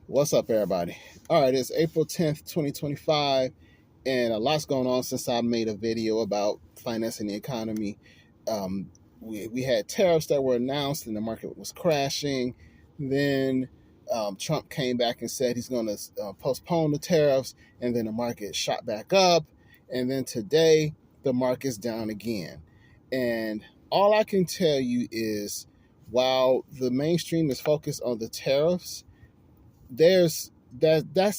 What's up, everybody? All right, it's April 10th, 2025, and a lot's going on since I made a video about financing the economy. Um, we had tariffs that were announced, and the market was crashing. Then Trump came back and said he's going to postpone the tariffs, and then the market shot back up. And then today, the market's down again. And all I can tell you is while the mainstream is focused on the tariffs, that's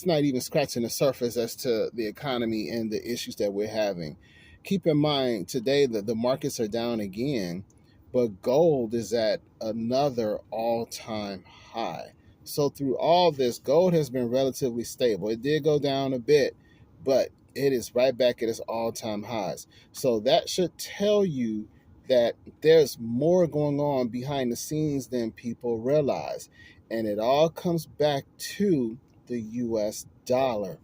not even scratching the surface as to the economy and the issues that we're having. Keep in mind today that the markets are down again, but gold is at another all-time high. So through all this, gold has been relatively stable. It did go down a bit, but it is right back at its all-time highs. So that should tell you that there's more going on behind the scenes than people realize. And it all comes back to the US dollar.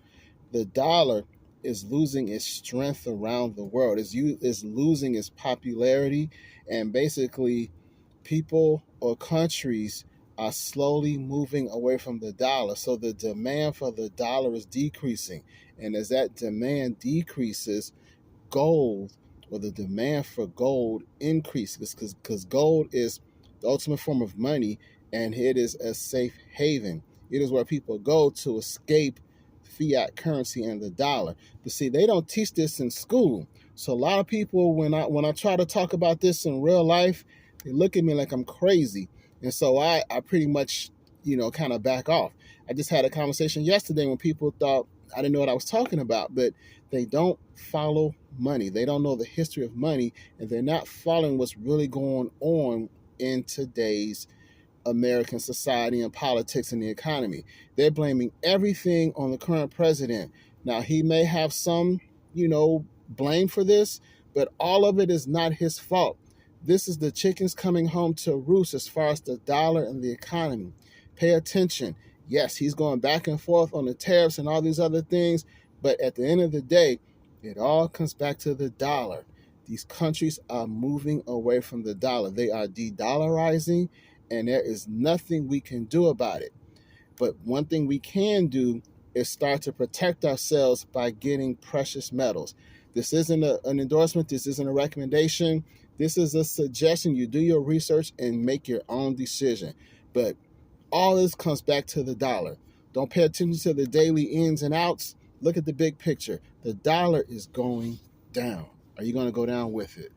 The dollar is losing its strength around the world. Is losing its popularity, and basically people or countries are slowly moving away from the dollar. So the demand for the dollar is decreasing. And as that demand decreases, gold or the demand for gold increases because gold is the ultimate form of money, and it is a safe haven. It is where people go to escape fiat currency and the dollar. But see, they don't teach this in school. So a lot of people, when I try to talk about this in real life, they look at me like I'm crazy. And so I pretty much, kind of back off. I just had a conversation yesterday when people thought I didn't know what I was talking about, but they don't follow money. They don't know the history of money, and they're not following what's really going on in today's American society and politics and the economy. They're blaming everything on the current president. Now, he may have some, blame for this, but all of it is not his fault. This is the chickens coming home to roost as far as the dollar and the economy. Pay attention. Yes, he's going back and forth on the tariffs and all these other things, but at the end of the day, it all comes back to the dollar. These countries are moving away from the dollar. They are de-dollarizing, and there is nothing we can do about it. But one thing we can do is start to protect ourselves by getting precious metals. This isn't an endorsement. This isn't a recommendation. This is a suggestion. You do your research and make your own decision. But all this comes back to the dollar. Don't pay attention to the daily ins and outs. Look at the big picture. The dollar is going down. Are you going to go down with it?